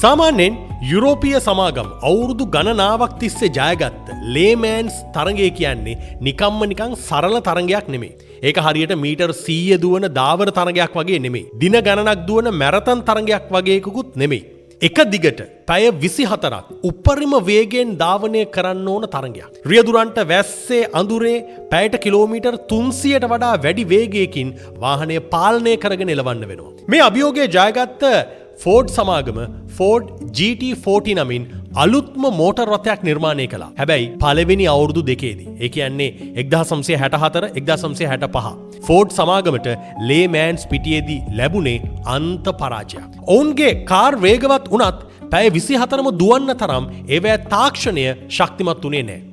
සාමාන්‍යයෙන් යුරෝපීය සමාගම් අවුරුදු ගණනාවක් තිස්සේ ජයගත්ත ලේමෑන්ස් තරගය කියන්නේ නිකන් සරල තරගයක් නෙමෙයි. ඒක හරියට මීටර් 100 දුවන ධාවන තරගයක් වගේ නෙමෙයි. දින ගණනක් දුවන මැරතන් තරගයක් වගේ එකකුත් නෙමෙයි. එක දිගට පැය 24ක් උපරිම වේගයෙන් ධාවනය කරන්න ඕන තරගයක්. රියදුරන්ට වැස්සේ අඳුරේ පැයට කිලෝමීටර් 300ට වඩා වැඩි වේගයකින් වාහනය පාලනය කරගෙන එළවන්න වෙනවා. මේ අභියෝගය ජයගත්ත ෆෝඩ් සමාගම ෆෝඩ් GT40 නමින් අලුත්ම මෝටර් රථයක් නිර්මාණය කළා. හැබැයි පළවෙනි අවුරුදු දෙකේදී. ඒ කියන්නේ 1964 1965. ෆෝඩ් සමාගමට ලේමෑන්ස් පිටියේදී ලැබුණේ අන්ත පරාජයක්. ඔවුන්ගේ කාර් වේගවත් වුණත් පැය 24ම දුවන්න තරම් ඒවැ තාක්ෂණය ශක්තිමත් වුණේ නැහැ.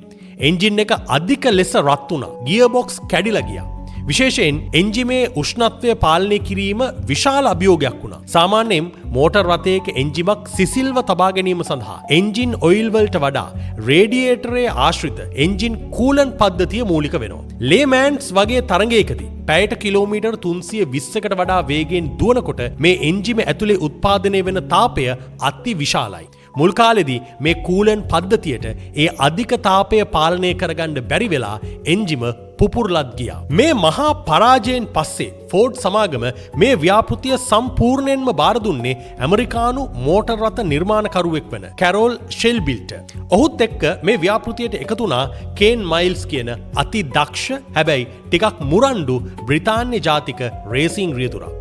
එන්ජින් එක අධික ලෙස රත් වුණා. ගියර් බොක්ස් කැඩිලා ගියා. විශේෂයෙන් එන්ජිමේ උෂ්ණත්වය පාලනය කිරීම විශාල අභියෝගයක් වුණා. සාමාන්‍යයෙන් මෝටර් රථයක එන්ජිමක් සිසිල්ව තබා ගැනීම සඳහා එන්ජින් ඔයිල් වලට වඩා රේඩියේටරයේ ආශ්‍රිත එන්ජින් කූලන්ට් පද්ධතිය මූලික වෙනවා. ලේමෑන්ස් වගේ තරගයකදී පැයට කිලෝමීටර් 320කට වඩා වේගයෙන් දුවනකොට මේ එන්ජිම ඇතුලේ උත්පාදනය වෙන තාපය අති විශාලයි. මුල් කාලෙදී මේ කූලන්ට් පද්ධතියට ඒ අධික තාපය පාලනය කරගන්න බැරි වෙලා එන්ජිම පුපුරලත් ගියා. මේ මහා පරාජයෙන් පස්සේ ෆෝඩ් සමාගම මේ ව්‍යාපෘතිය සම්පූර්ණයෙන්ම බාර දුන්නේ ඇමරිකානු මෝටර් රථ නිර්මාණකරුවෙක් වන කැරෝල් ෂෙල්බිල්ට. ඔහුත් එක්ක මේ ව්‍යාපෘතියට එකතු වුණා කේන් මයිල්ස් කියන අති දක්ෂ හැබැයි ටිකක් මුරණ්ඩු බ්‍රිතාන්‍ය ජාතික රේසිං රියදුරා.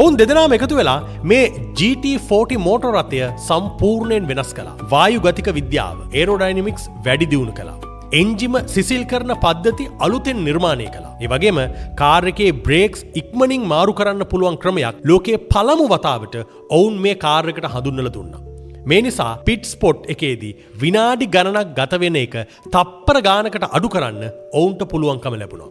ඔවුන් දෙදෙනාම එකතු වෙලා මේ GT40 මෝටර් රථය සම්පූර්ණයෙන් වෙනස් කළා. වායු ගතික විද්‍යාව ඒරෝඩයිනමික්ස් වැඩි දියුණු කළා. එන්ජිම සිසිල් කරන පද්ධති අලුතෙන් නිර්මාණය කළා. ඒ වගේම කාර් එකේ බ්‍රේක්ස් ඉක්මනින් මාරු කරන්න පුළුවන් ක්‍රමයක් ලෝකයේ පළමු වතාවට ඔවුන් මේ කාර් එකට හඳුන්වලා දුන්නා. මේ නිසා පිට් ස්පොට් එකේදී විනාඩි ගණනක් ගත වෙන එක තප්පර ගානකට අඩු කරන්න ඔවුන්ට පුළුවන්කම ලැබුණා.